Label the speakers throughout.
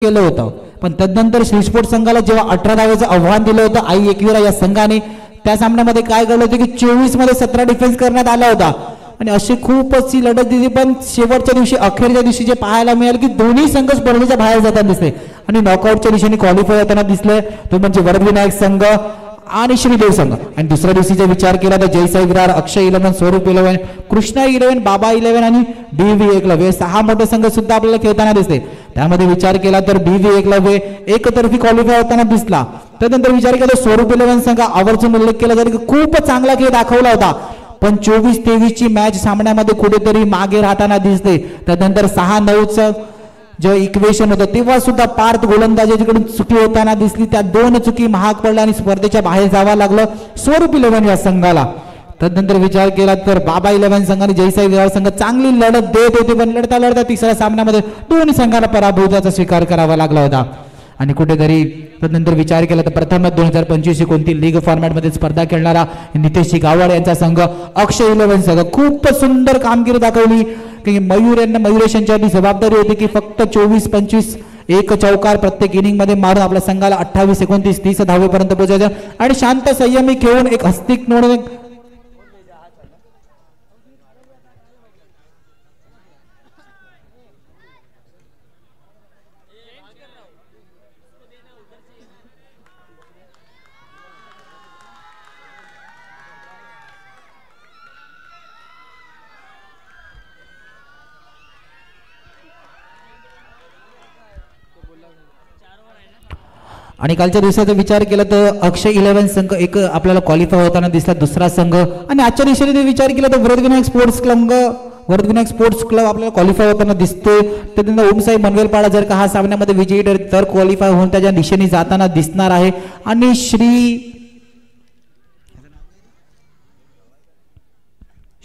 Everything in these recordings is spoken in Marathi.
Speaker 1: केलं होतं, पण तदनंतर श्रीस्पोर्ट संघाला जेव्हा 18 धावेचं आव्हान दिलं होतं आई एकविरा या संघाने, त्या सामन्यामध्ये काय घडलं होतं की 24 मध्ये 17 डिफेन्स करण्यात आला होता आणि अशी खूपच लढत दिली. पण शेवटच्या दिवशी अखेरच्या दिवशी जे पाहायला मिळालं की दोन्ही संघ स्पर्धेच्या बाहेर जाताना दिसले आणि नॉकआउटच्या दिशेने क्वालिफाय होताना दिसले. तो म्हणजे वरदविनायक संघ आणि श्रीदेव संघ. आणि दुसऱ्या दिवशीचा विचार केला तर जयसाई विरार, अक्षय 11, स्वरूप 11, कृष्णा 11, बाबा 11 आणि डीव्ही एकलव्य 6 मोठे संघ सुद्धा आपल्याला खेळताना दिसते. त्यामध्ये विचार केला तर डीव्ही एकलव्य एकतर्फी क्वालिफाय होताना दिसला. त्यानंतर विचार केला स्वरूप 11 संघ आवर्जून उल्लेख केला जाईल की खूप चांगला खेळ दाखवला होता, पण 24-23 ची मॅच सामन्यामध्ये कुठेतरी मागे राहताना दिसते. त्यानंतर 6-9 जो इक्वेशन होतं तेव्हा सुद्धा पार्थ गोलंदाजाकडून चुकी होताना दिसली. त्या 2 चुकी महाग पडल्या आणि स्पर्धेच्या बाहेर जावं लागलं स्वरूप 11 या संघाला. तदनंतर विचार केला तर बाबा 11 संघ आणि जयसाई विरार संघ चांगली लढत देत होते, पण लढता लढता तिसऱ्या सामन्यामध्ये दोन्ही संघाला पराभवाचा स्वीकार करावा लागला होता. आणि कुठेतरी तदनंतर विचार केला तर प्रथमच 2025 कोणती लीग फॉर्मॅटमध्ये स्पर्धा खेळणारा नितेश गावड यांचा संघ अक्षय 11 संघ खूप सुंदर कामगिरी दाखवली. मयुरेश यांच्यावरती जबाबदारी होती की फक्त 24-25 एक चौकार प्रत्येक इनिंग मध्ये मारून आपल्या संघाला 28, 29, 30 धावेपर्यंत पोहोचायचं आणि शांत संयमी खेळून एक हस्तिक नोंद. आणि कालच्या दिवसाचा विचार केला तर अक्षय 11 संघ एक आपल्याला क्वालिफाय होताना दिसला, दुसरा संघ. आणि आजच्या दिवशी विचार केला तर वरदविनायक स्पोर्ट्स क्लब आपल्याला क्वालिफाय होताना दिसतोय. त्यानंतर ओमसाई मनवेलपाडा जर का हा सामन्यामध्ये विजयी ठरला तर क्वालिफाय होऊन त्याच्या दिशेने जाताना दिसणार आहे. आणि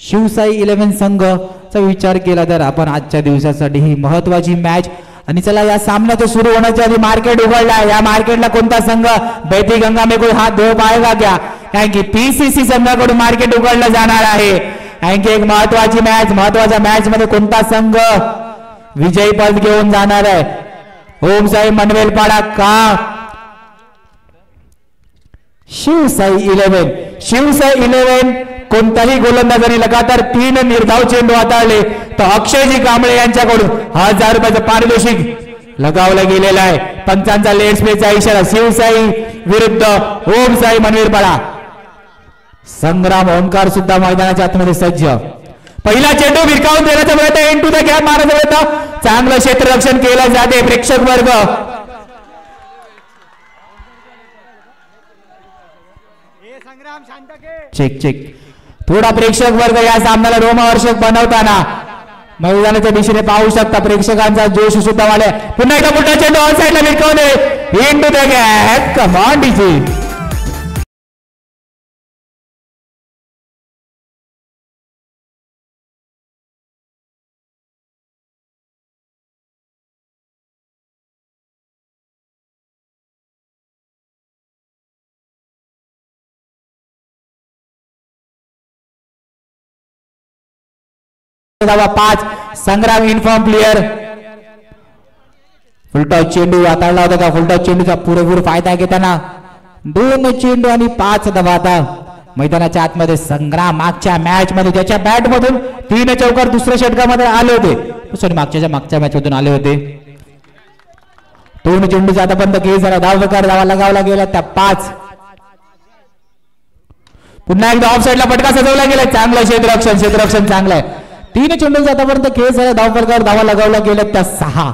Speaker 1: शिवसाई 11 संघाचा विचार केला तर आपण आजच्या दिवसासाठी ही महत्वाची मॅच. आणि चला या सामन्याचं सुरू होण्याच्या आधी मार्केट उघडला. या मार्केटला कोणता संघ बैठी गंगा में कोई हाथ धो पाएगा क्या, कारण की पीसीसी संघाकडून मार्केट उघडलं जाणार आहे. कारण की एक महत्वाच्या मॅच मध्ये कोणता संघ विजयी पद घेऊन जाणार आहे, ओमसाई मनवेलपाडा का शिवसाई 11. कोणताही गोलंदाजाने लगातार 3 निर्धाव चेंडू हाताळले तर अक्षयजी कांबळे यांच्याकडून 1000 रुपयाचं पारितोषिक लगावलं गेलेलं आहे. पंचांचा लेट स्पेचा इशारा. शिवसाई विरुद्ध ओमसाई मनवेलपाडा. संग्राम ओमकार सुद्धा मैदानाच्या आतमध्ये सज्ज. पहिला चेंडू भिरकावून देण्याचा प्रयत्न, इनटू द गॅप मारण्याचा प्रयत्न, चांगलं क्षेत्ररक्षण केलं जाते. प्रेक्षक वर्ग चेक. थोडा प्रेक्षक वर्ग या सामन्याला रोमहर्षक बनवताना मैदानाच्या दिशेने पाहू शकता. प्रेक्षकांचा जोश सुद्धा वाढलाय. पुन्हा एकदा मोठा चेंडू ऑन साइडला भिरकावले, into the gap. Come on DG. धावा 5. संग्राम इन्फॉर्म प्लेयर. फुलटॉस चेंडू हाताळला होता का, फुलटॉस चेंडूचा पुरेपूर फायदा घेताना 2 चेंडू आणि 5 धावा. आता मैदानाच्या आतमध्ये संग्राम मागच्या मॅच मध्ये त्याच्या बॅट मधून 3 चौकार दुसऱ्या षटकामध्ये आले होते, सॉरी मागच्या मॅच मधून आले होते. 2 चेंडूचा आतापर्यंत खेळ झाला. धावा लगावला गेला त्या 5. पुन्हा एकदा ऑफ साइडला फटका सजवला गेला. चांगलं क्षेत्ररक्षण चांगलं आहे. 3 चेंडूचा आतापर्यंत खेळ झाला. धावफलकावर धावा लगावला गेल्या त्या 6.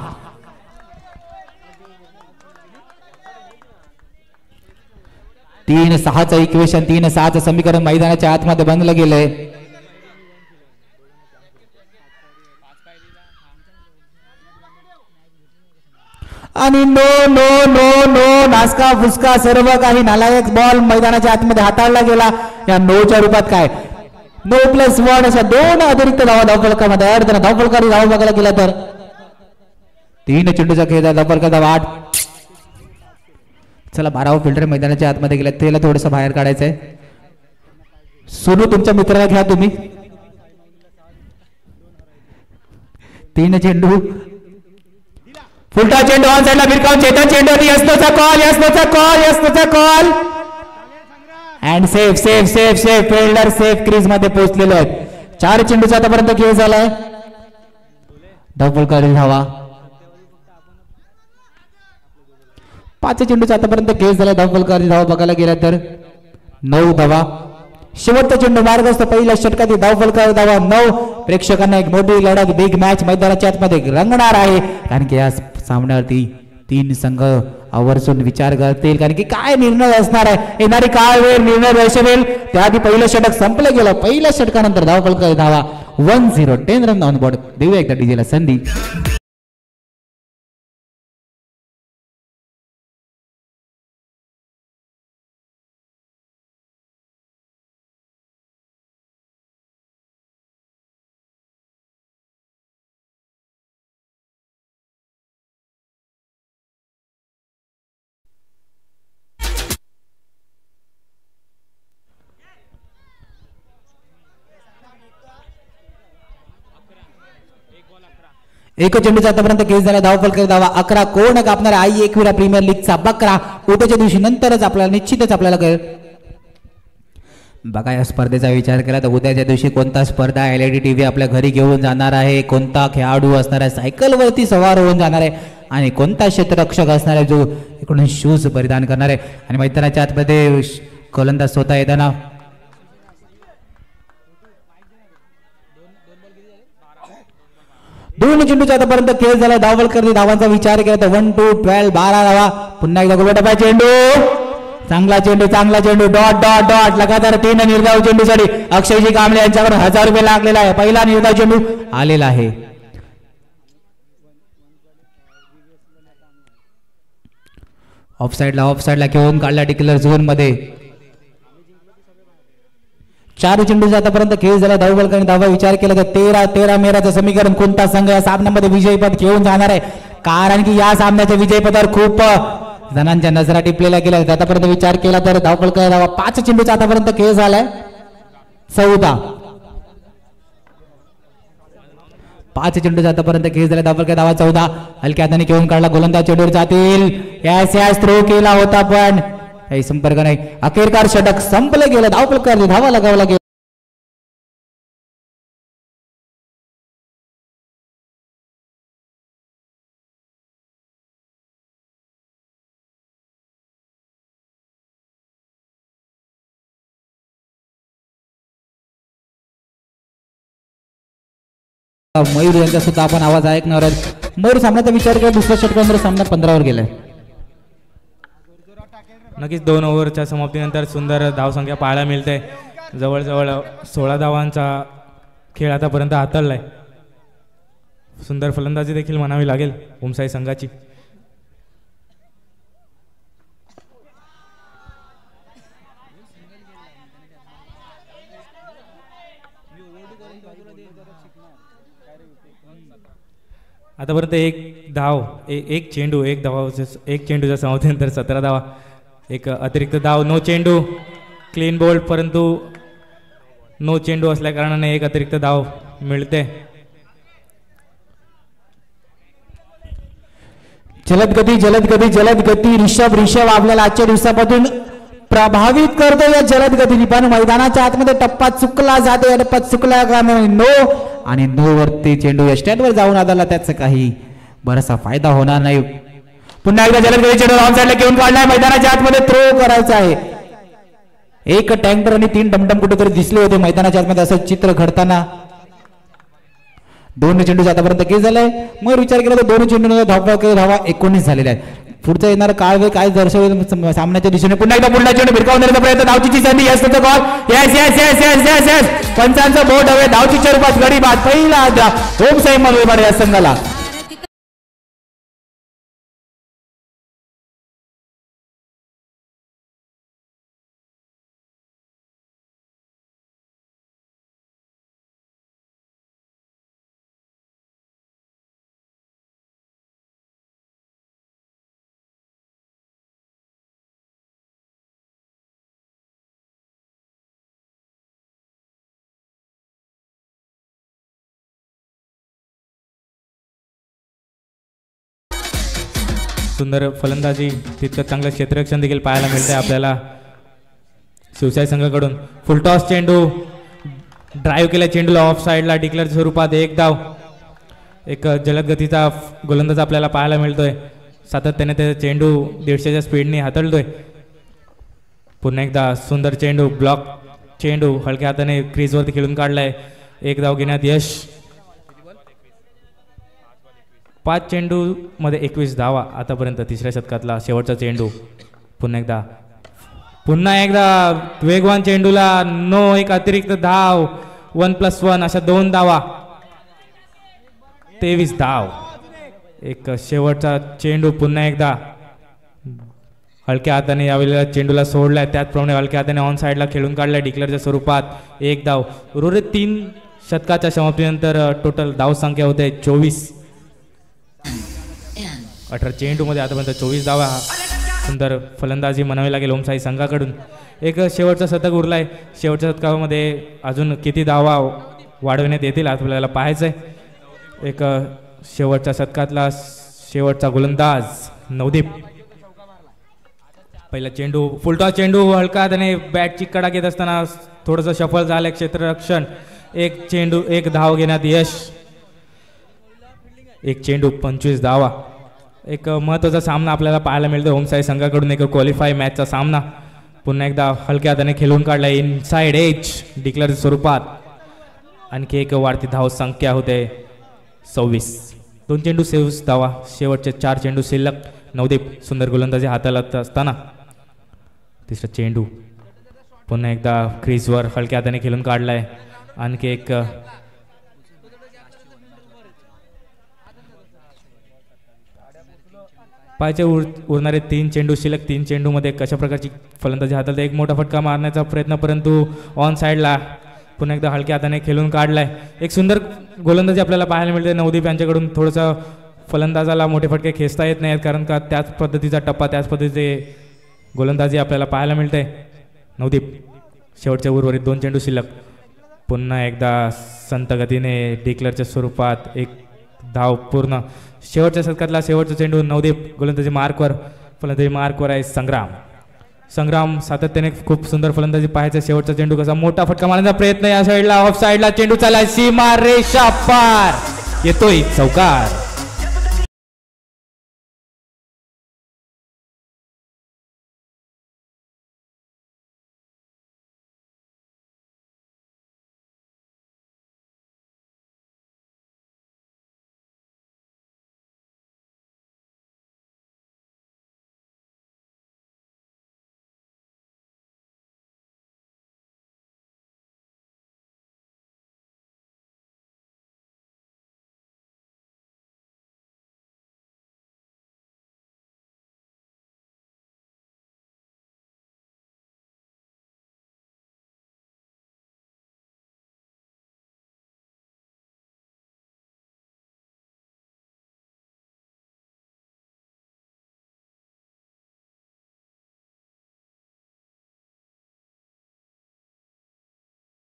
Speaker 1: 3-6चं इक्वेशन, 3-6चं समीकरण मैदानाच्या आतमध्ये बनलं गेलंय. आणि नो नासका फुसका सर्व काही नालायक बॉल मैदानाच्या आतमध्ये हाताळला गेला. या नोच्या रूपात काय नो +1 अशा 2 अतिरिक्त धावा धावफलकामध्ये ऍड करा. धावफलकारी धावा बघायला गेला तर 3 चेंडूचा खेळ, धावफलका धावा 8. चला 12वा फिल्टर मैदानाच्या आतमध्ये गेला, त्याला थोडस बाहेर काढायचंय. सोनू तुमच्या मित्राला घ्या तुम्ही. 3 चेंडू फुलटा चेंडू ऑन साइडला भिरकावून चेतन चेंडूवरती यस्नोचा कॉल यस्नोचा कॉल यस्नोचा call and safe safe safe safe fielder safe crease मध्ये पोहोचलेले आहेत. 4 चेंडूचा आतापर्यंत खेळ झालाय. डबल करेल धावा. 5 चेंडूचा आतापर्यंत खेळ झाला. डबल करेल धावा बघायला गेला तर 9 धावा. शेवटचा चेंडू मार्ग असतो पहिल्या षटकातील धावफल कर धावा 9. प्रेक्षकांना एक मोठी लढत बिग मॅच मैदानाच्या आतमध्ये रंगणार आहे कारण की या सामन्यावरती 3 संघ आवर्जून विचार करतील कारण की काय निर्णय असणार आहे. येणारी काळ वेळ निर्णय दर्शवेल. त्याआधी पहिलं षटक संपलं गेलं. पहिल्या षटकानंतर धावफल कर धावा 1-0 10 रन ऑन बोर्ड. देऊया एकदा डीजेला संधी. एक चेंडूचा आतापर्यंत केस झाला. धावफल कर धावा 11. कोण कापणार आई एकविरा प्रीमियर लीगचा बकरा उद्याच्या दिवशी नंतरच आपल्याला निश्चितच आपल्याला कळेल. बघा या स्पर्धेचा विचार केला तर उद्याच्या दिवशी कोणता स्पर्धा LED TV आपल्या घरी घेऊन जाणार आहे, कोणता खेळाडू असणार आहे सायकलवरती सवार होऊन जाणार आहे आणि कोणता क्षेत्ररक्षक असणार आहे जो इकडून शूज परिधान करणार आहे. आणि मैदानाच्या आतमध्ये गोलंदाज स्वतः येताना दोन चेंडूचा आतापर्यंत खेळ झाला. धावफल करणे धावांचा विचार केला तर 1-2-12 12 धावा. पुन्हा एकदा गोलटप्पा चेंडू चांगला चेंडू डॉट डॉट डॉट लगातार 3 निर्धाव चेंडूसाठी अक्षयजी कांबळे यांच्याकडून 1000 रुपये लागलेला आहे. पहिला निर्धाव चेंडू आलेला आहे. ऑफ साइडला घेऊन काढला डिक्लेअर झोन मध्ये. 4 चेंडूचा आतापर्यंत खेळ झाला. धावफल करणे धावा विचार केला तर 13 मेराचं समीकरण कोणता संघ या सामन्यामध्ये विजयपद घेऊन जाणार आहे कारण की या सामन्याच्या विजयपदावर खूप जणांच्या नजरा टिपलेल्या गेल्या. आतापर्यंत विचार केला तर धावफल करणे धावा 5 चेंडूचा आतापर्यंत खेळ झालाय. 14 5 चेंडूचा आतापर्यंत खेळ झाला. धावफल करणे धावा 14. हलक्या हाताने घेऊन काढला गोलंदाज चेंडूवर जातील. यास थ्रो केला होता पण काही संपर्क नाही. अखेरकार षटक संपलं गेलं. धावफल करणे धावा लगावला गेला. मयूर यांचा सुद्धा आपण आवाज ऐकणार आहोत. मयूर सामन्याचा विचार केला दुसऱ्या षटकानंतर सामना 15 वर गेलाय.
Speaker 2: नक्कीच 2 ओव्हरच्या समाप्तीनंतर सुंदर धावसंख्या पाहायला मिळते. जवळजवळ 16 धावांचा खेळ आतापर्यंत हाताळलाय. सुंदर फलंदाजी देखील म्हणावी लागेल ओमसाई संघाची. आतापर्यंत एक चेंडूच्या समाप्तीनंतर 17 धावा. एक अतिरिक्त धाव नो चेंडू क्लीन बोल्ड परंतु नो चेंडू असल्या कारणाने एक अतिरिक्त धाव मिळते.
Speaker 1: जलद गती ऋषभ आपल्याला आजच्या दिवसापासून प्रभावित करतो या जलद गतीने. पण मैदानाच्या आतमध्ये टप्पा चुकला जाते. टप्पा चुकला कारणाने नो आणि नो वरती चेंडू एस्टॅटवर जाऊन आला त्याचा काही बराचसा फायदा होणार नाही. पुन्हा एकदा जलद गती चेंडू ऑन साइडला घेऊन काढलाय. मैदानाच्या आतमध्ये थ्रो करायचा आहे. एक टँकर आणि 3 टमटम कुठेतरी दिसले होते मैदानाच्या आतमध्ये असं चित्र घडताना. 2 चेंडू आतापर्यंत केस झालाय. मग विचार केला तर 2 चेंडू धावा 19 झालेल्या आहेत. पुढचा येणार काळ वेळ काय दर्शवेल सामन्याच्या दिशेने. पुन्हा एकदा पुढला चेंडू भिरकावून देण्याचा प्रयत्न. धावचीची संधी यस कॉल यस पंचांचं बोट हवे. धावचीच्या रूपात गडी बाद. पहिला ओमसाई मनोरमार या संघाला
Speaker 2: सुंदर फलंदाजी, तितकं चांगलं क्षेत्ररक्षण देखील पाहायला मिळतंय आपल्याला शिवशाही संघाकडून. फुलटॉस चेंडू, ड्राईव्ह केला चेंडूला ऑफ साईडला, डिक्लेअरच्या स्वरूपात एक धाव. एक जलद गतीचा गोलंदाज आपल्याला पाहायला मिळतोय, सातत्याने त्याचा चेंडू 150च्या स्पीडने हाताळतोय. पुन्हा एकदा सुंदर चेंडू, ब्लॉक चेंडू हलक्या हाताने क्रीजवरती खेळून काढलाय, एक धाव घेण्यात यश. 5 चेंडू मध्ये 21 धावा आतापर्यंत तिसऱ्या शतकातला शेवटचा चेंडू. पुन्हा एकदा वेगवान चेंडूला नो, एक अतिरिक्त धाव, 1+1 अशा 2 धावा, 23 धाव. एक शेवटचा चेंडू पुन्हा एकदा हलक्या हाताने यावेळेला चेंडूला सोडलाय, त्याचप्रमाणे हलक्या हाताने ऑन साईडला खेळून काढलाय डिक्लेअरच्या स्वरूपात, एक धाव. उर्वरित 3 शतकाच्या समाप्तीनंतर टोटल धाव संख्या होते 24. 18 चेंडू मध्ये आतापर्यंत 24 धावा. सुंदर फलंदाजी म्हणावी लागेल ओमशाही संघाकडून. एक शेवटचा शतक उरलाय, शेवटच्या शतकामध्ये अजून किती धावा वाढवण्यात येतील आपल्याला पाहायचंय. एक शेवटच्या शतकातला शेवटचा गोलंदाज नवदीप. पहिला चेंडू, फुलटॉस चेंडू हलका त्याने बॅटची कडा घेत असताना थोडंसं सफल झालं क्षेत्ररक्षण. एक चेंडू, एक धाव घेण्यात यश. एक चेंडू 25 धावा. एक महत्त्वाचा सामना आपल्याला पाहायला मिळतो ओमशाही संघाकडून, एक क्वालिफाय मॅचचा सामना. पुन्हा एकदा हलक्या हाताने खेळून काढला इनसाइड एज डिक्लेअर स्वरूपात. आणखी एक वाढती धाव संख्या होते 26. 2 चेंडू 26 धावा, शेवटचे 4 चेंडू शिल्लक. नवदीप सुंदर गोलंदाजी हाताळत असताना तिसरा चेंडू पुन्हा एकदा क्रीजवर हलक्या हाताने खेळून काढलाय. आणखी एक पायचे उरणारे 3 चेंडू शिल्लक. 3 चेंडू मध्ये कशा प्रकारची फलंदाजी हाताळते, एक मोठा फटका मारण्याचा प्रयत्न, परंतु ऑन साईडला पुन्हा एकदा हलक्या हाताने खेळून काढलाय. एक सुंदर गोलंदाजी आपल्याला पाहायला मिळते नवदीप यांच्याकडून. थोडंसं फलंदाजाला मोठे फटके खेचता येत नाहीत, कारण का त्याच पद्धतीचा टप्पा, त्याच पद्धतीचे गोलंदाजी आपल्याला पाहायला मिळते. नवदीप शेवटच्या उर्वरित 2 चेंडू शिल्लक. पुन्हा एकदा संत गतीने डिक्लेअरच्या स्वरूपात एक धाव पूर्ण. शेवटच्या शतकातला शेवटचा चेंडू नवदीप गोलंदाजी मार्कवर. फलंदाजी मार्कवर आहे संग्राम सातत्याने खूप सुंदर फलंदाजी पाहायचं. शेवटचा चेंडू कसा मोठा फटका मारण्याचा प्रयत्न, या साईडला ऑफ साईडला चेंडू चालला, सीमा रेषा पार, येतोय चौकार.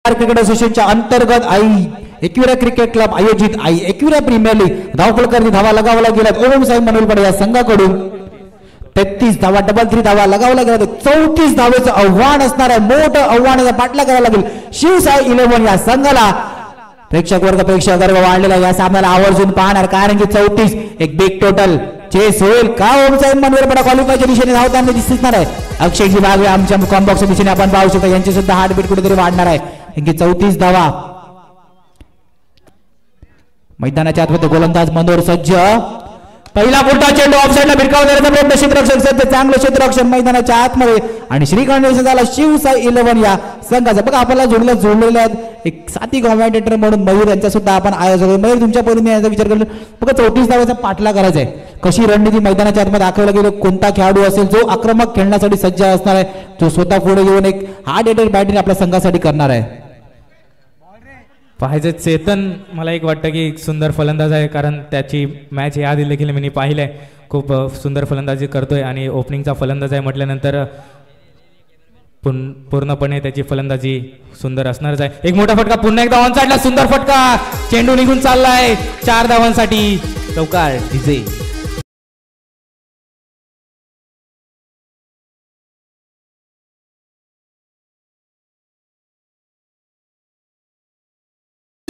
Speaker 1: क्रिकेट असोसिएशनच्या अंतर्गत एकविरा क्रिकेट क्लब आयोजित एकविरा प्रीमियर लीग धावफलकावरती धावा लगावला गेल्यात ओमशाही मनोलपाडे या संघाकडून. 33 धावा, डबल 3 धावा लगावला गेला. 34 धावेचं आव्हान असणार आहे, मोठं आव्हान पाठला करायला लागेल शिवशाही 11 या संघाला. प्रेक्षक वर्ग वाढलेला या सामन्याला आवर्जून पाहणार, कारण की 34 एक बिग टोटल चेस होईल का ओमशाही मनोलपाडा क्वालिफायच्या दिशेने धावताना दिसणार आहे. अक्षयजी भागवे आमच्या कॉम्बॉक्सच्या दिशेने आपण पाहू शकता, यांची सुद्धा हार्टबीट कुठेतरी वाढणार आहे. 34 धावा. मैदानाच्या आतमध्ये गोलंदाज मनोहर सज्ज. पहिला मोठा चेंडू ऑफसाईडला भिरकावून देण्याचा प्रयत्न, क्षेत्ररक्षण सध्या चांगलं क्षेत्ररक्षण मैदानाच्या आतमध्ये. आणि श्रीकांत झाला शिवशाही 11 या संघाचा. बघा आपल्याला जोडलेले आहेत एक साथी कॉमेंटेटर म्हणून मयूर यांचा सुद्धा आपण आयोजक. मयूर तुमच्या परीने याचा विचार केला. बघा 34 धावाचा पाठला करायचा आहे. कशी रणनीती मैदानाच्या आतमध्ये दाखवला गेलो, कोणता खेळाडू असेल जो आक्रमक खेळण्यासाठी सज्ज असणार आहे, जो स्वतः पुढे येऊन एक हार्ड हिटर बॅटिंग आपल्या संघासाठी करणार आहे.
Speaker 2: पाहायचं चेतन मला एक वाटतं की एक सुंदर फलंदाज आहे, कारण त्याची मॅच याआधी देखील मी पाहिलंय. खूप सुंदर फलंदाजी करतोय आणि ओपनिंगचा फलंदाज आहे म्हटल्यानंतर पूर्णपणे त्याची फलंदाजी सुंदर असणारच आहे. एक मोठा फटका पुन्हा एकदा ऑन साइडला, सुंदर फटका, चेंडू निघून चाललाय 4 धावांसाठी. चौकार डीजे.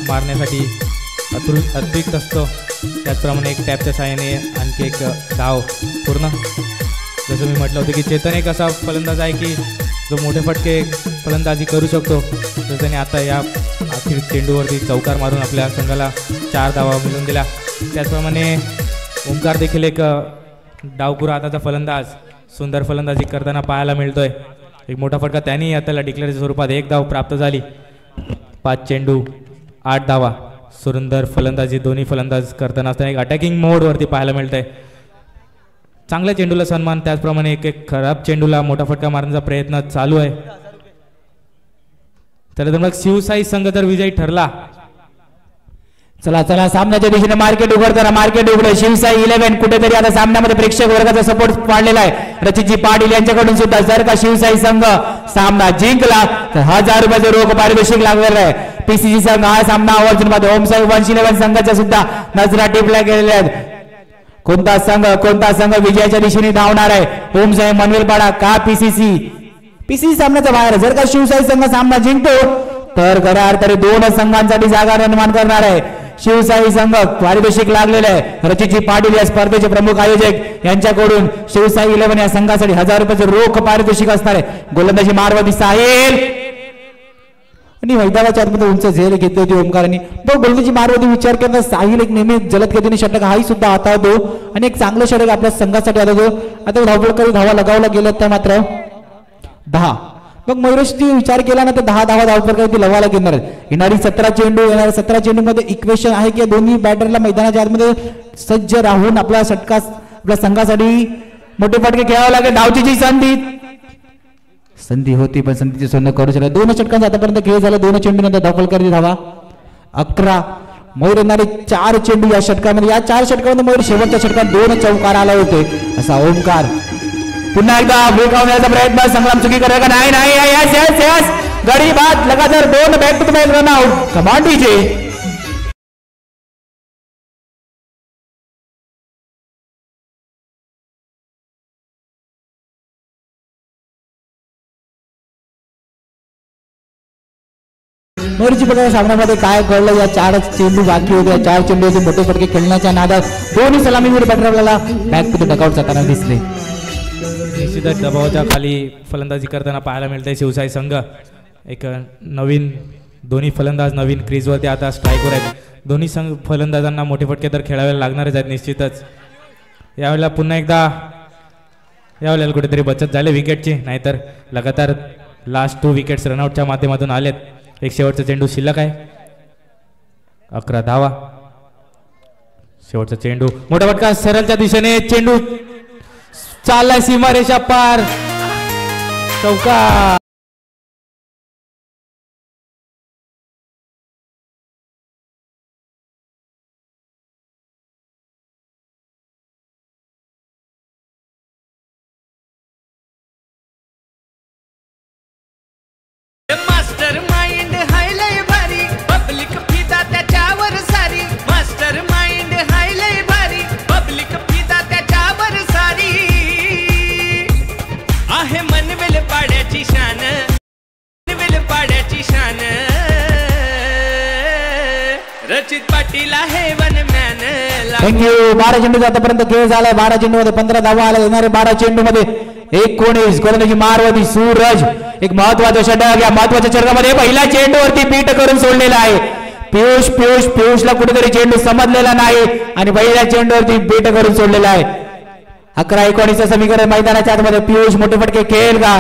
Speaker 2: मारण्यासाठी अतिरिक्त असतो. त्याचप्रमाणे एक टॅपच्या साहाय्याने आणखी एक धाव पूर्ण. जसं मी म्हटलं होतं की चेतन एक असा फलंदाज आहे की जो मोठे फटके फलंदाजी करू शकतो. तर त्याने आता या अखेर चेंडूवरती चौकार मारून आपल्या संघाला 4 धावा मिळवून दिल्या. त्याचप्रमाणे ओंकार देखील एक डावपुरा हाताचा फलंदाज सुंदर फलंदाजी करताना पाहायला मिळतोय. एक मोठा फटका त्यांनी त्याला डिक्लेअरच्या स्वरूपात 1 धाव प्राप्त झाली. 5 चेंडू 8 धावा. सुंदर फलंदाजी दोन्ही फलंदाज करताना असताना एक अटॅकिंग मोडवरती पाहायला मिळतंय. चांगल्या चेंडूला सन्मान, त्याचप्रमाणे एक खराब चेंडूला मोठा फटका मारण्याचा प्रयत्न चालू आहे. तर मग शिवसाई संघ तर विजयी ठरला.
Speaker 1: चला चला सामन्याच्या दिशेने मार्केट उघडताना मार्केट उघडे. शिवसाई 11 कुठेतरी आता सामन्यामध्ये प्रेक्षक वर्गाचा सपोर्ट वाढलेला आहे. रचितजी पाटील यांच्याकडून सुद्धा जर का शिवसाई संघ सामना जिंकला तर 1000 रुपयाचे रोख पारितोषिक लागणार आहे. पीसीसी संघ हा सामना आवर्जून मध्ये ओमसाई 111 संघाच्या सुद्धा नजरा टिपल्या गेलेल्या आहेत. कोणता संघ विजयाच्या दिशेने धावणार आहे? ओमसाई मनवेलपाडा का पीसीसी सामन्याचा बाहेर. जर का शिवसाई संघ सामना जिंकतो तर खऱ्या अर्थाने 2 संघांसाठी जागा निर्माण करणार आहे. शिवसाई संघ पारितोषिक लागलेले आहे. रचितजी पाटील या स्पर्धेचे प्रमुख आयोजक यांच्याकडून शिवसाई 11 या संघासाठी 1000 रुपयाचे रोख पारितोषिक असणार आहे. गोलंदाजी मारवादी साहिल आणि मैदानाच्या आतमध्ये उंच झेल घेतली होती ओमकारांनी. पण गोलंदाजी मारवादी विचार करता साहिल एक नेहमी जलद गतीने षटक हाही सुद्धा हाताळतो आणि एक चांगलं षटक आपल्या संघासाठी हाताळतो. आता धावपळकरी धावा लगावला गेलं तर मात्र 10. मग मयुरेशजी विचार केला ना तर 10 धावपळकरी लवायला घेणार आहेत. येणारी 17 चेंडू येणाऱ्या 17 चेंडू मध्ये इक्वेशन आहे की दोन्ही बॅटरला मैदानाच्या आतमध्ये सज्ज राहून आपल्या आपल्या संघासाठी मोठे फटके खेळावे लागेल. डावची जी संधी होती पण संधीची सोनं करू शकला. 2 षटकांचा आतापर्यंत खेळ झाला. 2 चेंडू नंतर धावपळकरी धावा 11. मयूर येणारे 4 चेंडू या षटकामध्ये. या 4 षटकामध्ये मयूर शेवटच्या षटकात 2 चौकार आला होते. असा ओमकार पुन्हा एकदा ब्रेकआउट प्रयत्न. संग्राम चुकी करेगा नाही. गडी बाद लगातार 2 back to back run out. Command DJ मयूरची बघा सामन्यामध्ये काय घडलं. या 4 चेंडू बाकी होते. 4 चेंडूचे मोठे फटके खेळण्याच्या नादात दोन्ही सलामीवर बॅटर आपल्याला बॅक टू द डगआउट जाताना दिसले.
Speaker 2: निश्चितच दबावाच्या खाली फलंदाजी करताना पाहायला मिळते शिवसाई संघ. एक नवीन दोन्ही फलंदाज नवीन क्रीजवरती आता स्ट्राईकवर आहेत. दोन्ही संघ फलंदाजांना मोठे फटके तर खेळावे लागणारच आहेत निश्चितच. यावेळेला पुन्हा एकदा यावेळेला कुठेतरी बचत झाली विकेटची. नाहीतर लगातार लास्ट 2 विकेट्स रनआउटच्या माध्यमातून आलेत. एक शेवटचा चेंडू शिल्लक आहे. 11 धावा. शेवटचा चेंडू मोठा फटका सरळच्या दिशेने. चेंडू चाललाय सीमारेषा पार. चौकार.
Speaker 3: मास्टर माइंड हायलय भारी पब्लिक फिदा त्याच्यावर सारी. मास्टर माइंड हायलय भारी पब्लिक फिदा त्याच्यावर सारी. आहे मनवेल पाड्याची शान. मनवेल पाड्याची शान. रचित पाटील आहे वनमॅन.
Speaker 1: थँक्यू. 12 चेंडू आतापर्यंत खेळ झालाय. 12 चेंडू मध्ये 15 धावा आल्या. येणारे 12 चेंडू मध्ये 19 गोलंदाजी मारवादी सूरज. एक महत्वाचा षटक. या महत्वाच्या षटकामध्ये पहिल्या चेंडूवरती बीट करून सोडलेला आहे. पियुषला कुठेतरी चेंडू समजलेला नाही आणि पहिल्या चेंडूवरती बीट करून सोडलेला आहे. 11-19 समीकरण मैदानाच्या आतमध्ये. पियुष मोठे फटके खेळेल का?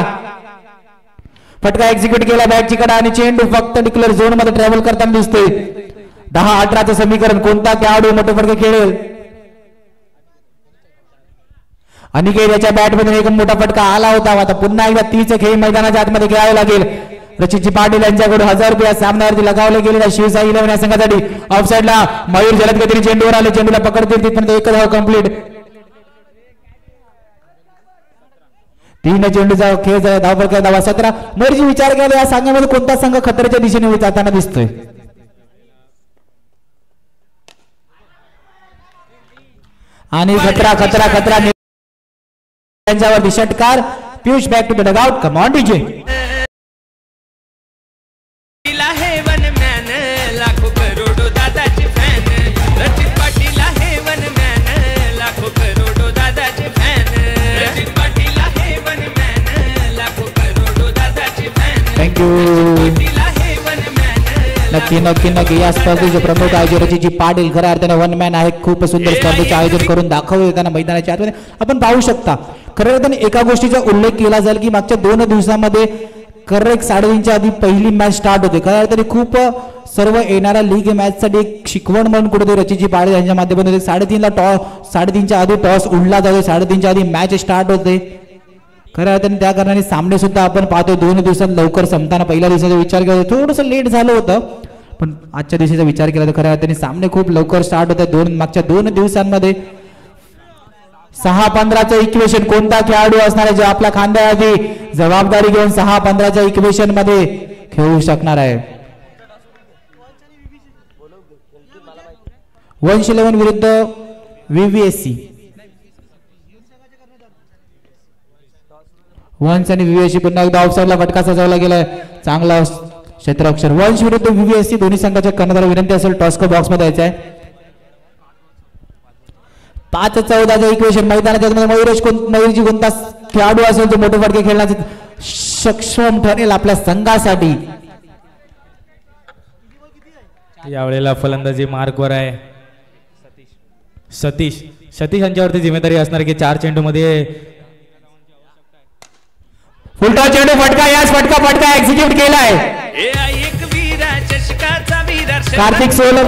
Speaker 1: फटका एक्झिक्यूट केला बॅटची कडा आणि चेंडू फक्त डिक्लेअर झोन मध्ये ट्रॅव्हल करताना दिसते. 10-18 समीकरण. कोणता खेळाडू मोठे फटके खेळेल? अनिकेत याच्या बॅटमधून एक मोठा फटका आला होता. आता पुन्हा एकदा 30 खेळ मैदानाच्या आतमध्ये खेळावे लागेल. रचितजी पाटील यांच्याकडून 1000 रुपये सामन्यावरती लगावले गेलेल्या शिवसाई 11 या संघासाठी. ऑफसाईडला मयूर जलद गतीने चेंडूवर आले. चेंडूला पकडतील तिथपर्यंत 1 धाव कंप्लीट. 3 चेंडूचा खेळ झाला. धावफलक धावा 17. मयूरजी विचार केला या संघामध्ये कोणता संघ खतऱ्याच्या दिशेने जाताना दिसतोय? आणि खतरा त्यांच्यावरती षटकार. Piyush back to the dugout. Come on DJ.
Speaker 3: लाखो करोड
Speaker 1: थँक्यू. नक्की नक्की नक्की या स्पर्धेचे प्रमुख आयोजक जी पाटील खऱ्या अर्थाने वन मॅन आहे. खूप सुंदर स्पर्धेचे आयोजन करून दाखवले त्यांना मैदानाच्या आतमध्ये आपण पाहू शकता. खऱ्या अर्थाने एका गोष्टीचा उल्लेख केला जाईल की मागच्या 2 दिवसामध्ये करेक्ट 3:30च्या आधी पहिली मॅच स्टार्ट होते. खऱ्या अर्थाने खूप सर्व येणाऱ्या लीग मॅचसाठी एक शिकवण म्हणून कुठेतरी रचितजी पाटील यांच्या माध्यमातून 3:30च्या आधी टॉस उडला जातो. 3:30च्या आधी मॅच स्टार्ट होते. खऱ्या अर्थाने त्या कारणाने सामने सुद्धा आपण पाहतो 2 दिवसात लवकर संपताना. पहिल्या दिवसाचा विचार केला थोडंसं लेट झालं होतं पण आजच्या दिवशीचा विचार केला तर खऱ्या अर्थाने सामने खूप लवकर स्टार्ट होते. मागच्या 2 दिवसांमध्ये 6-15चं इक्वेशन कोणता खेळाडू असणार आहे जो आपल्या खांद्याआधी जबाबदारी घेऊन 6-15च्या इक्वेशन मध्ये खेळू शकणार आहे. 111 विरुद्ध VVSC. वंश आणि VVSC पुन्हा एकदा ऑफसाईडला फटका सजवला गेलाय. चांगला क्षेत्ररक्षण. वंश विरुद्ध VVSC दोन्ही संघाच्या कर्णधार विनंती असेल टॉस्को बॉक्स मध्ये यायचं आहे. 5-14चं इक्वेशन मैदानाच्या मयूरजी कोणता खेळाडू असेल जो मोठे फटके खेळण्याचे सक्षम ठरेल आपल्या संघासाठी.
Speaker 2: यावेळेला फलंदाजी मार्कवर आहे सतीश यांच्यावरती जिम्मेदारी असणार की 4 चेंडूमध्ये
Speaker 1: फुलटॉस चेंडू फटका. याच फटका एक्झिक्यूट केलाय कार्तिक सोलर.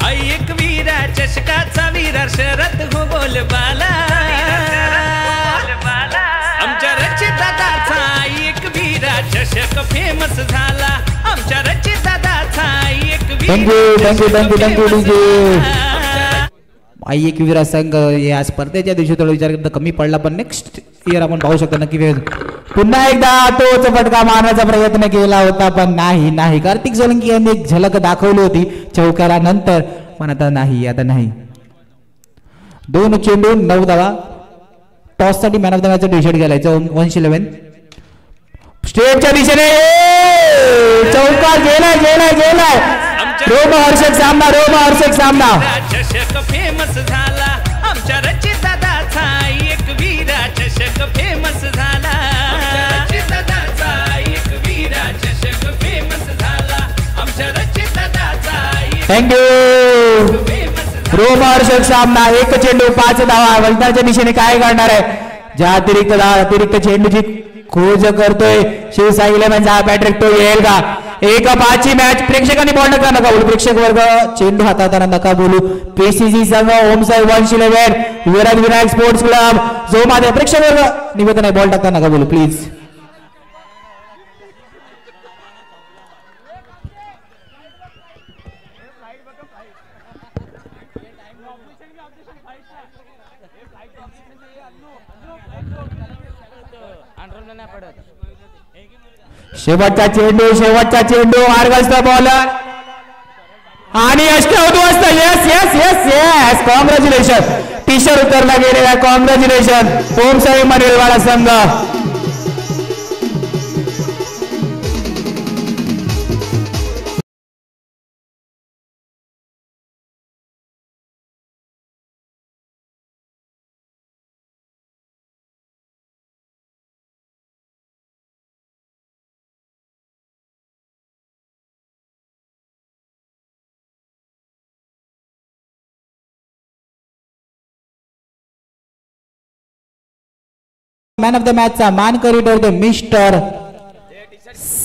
Speaker 3: एक वीरा चषकाचा वीरा शरद हो बोलबाला आमच्या रचितदादाचा एक वीरा चषक फेमस झाला. आमच्या रचितदादाचा एक
Speaker 1: आई एक विरा संघ या स्पर्धेच्या दिवशी थोडा विचार करता कमी पडला पण नेक्स्ट इयर आपण पाहू शकता नक्की. पुन्हा एकदा तोच फटका मारण्याचा प्रयत्न केला होता पण नाही. कार्तिक सोलंकी यांनी एक झलक दाखवली होती चौकारा नंतर पण आता नाही. 2 चेंडू 9 धावा. टॉस साठी man of the match T shirt घालायचं 111 स्टेटच्या दिशेने चौकार गेलाय. रोमहर्षक सामना.
Speaker 3: चषक फेमस झाला आमच्या रचितदादाचा एक वीरा चषक फेमस झाला. रचितदादाचा एक वीरा चषक फेमस झाला आमच्या रचितदादाचा.
Speaker 1: थँक्यू. रोमहर्षक सामना. 1 चेंडू 5 धावा. वलताच्या दिशेने काय करणार आहे ज्या अतिरिक्त चेंडूची खोज करतोय शिवसाई इलेव्हनचा पॅट्रिक तो येईल का. 1-5ची मॅच. प्रेक्षकांनी बॉल नका बोलू. प्रेक्षक वर्ग चेंडू हाताळताना नका बोलू. PCC संघ ओमसाई 111 विनायक स्पोर्ट्स क्लब जो माझे प्रेक्षक वर्ग निवेदन आहे बॉल टाकता नका बोलू प्लीज. शेवटचा चेंडू मार्गस्थ बॉलर आणि अष्टवधू. Yes congratulation. टी शर्ट उतरला गेलेला कॉंग्रॅच्युलेशन ओमसाई मरेलवाडा संघ. मॅन ऑफ द मॅचचा मानकरी ठरतो mister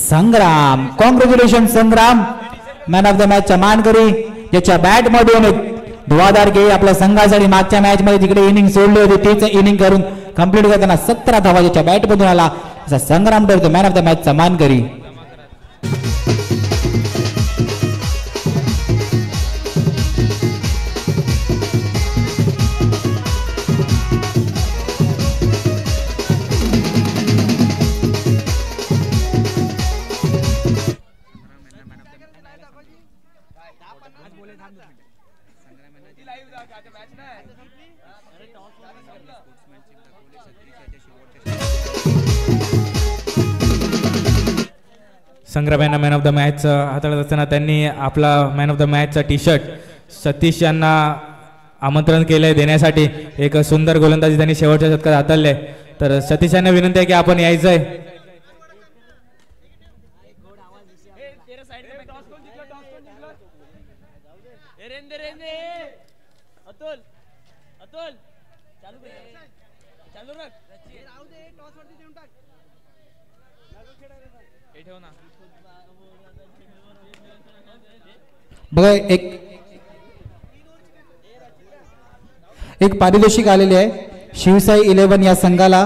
Speaker 1: Sangram. Congratulation Sangram. Man of the मॅचचा मानकरी ज्याच्या बॅट मधून धुवाधार खेळ आपल्या संघासाठी मागच्या मॅच मध्ये जिकडे इनिंग सोडली होती तीच इनिंग करून कंप्लीट करताना 17 धावा ज्याच्या बॅट मधून आला असा संग्राम ठरतो मॅन ऑफ द मॅचचा मानकरी.
Speaker 2: संग्राम यांना मॅन ऑफ द मॅच हाताळत असताना त्यांनी आपला मॅन ऑफ द मॅचचा टी शर्ट सतीश यांना आमंत्रण केलंय देण्यासाठी. एक सुंदर गोलंदाजी त्यांनी शेवटच्या षटकात हाताळले. तर सतीश यांना विनंती आहे की आपण यायचंय.
Speaker 3: अतुल अतुल चालू रख ठेव ना.
Speaker 1: बघा एक पारितोषिक आलेले आहे शिवसाई 11 या संघाला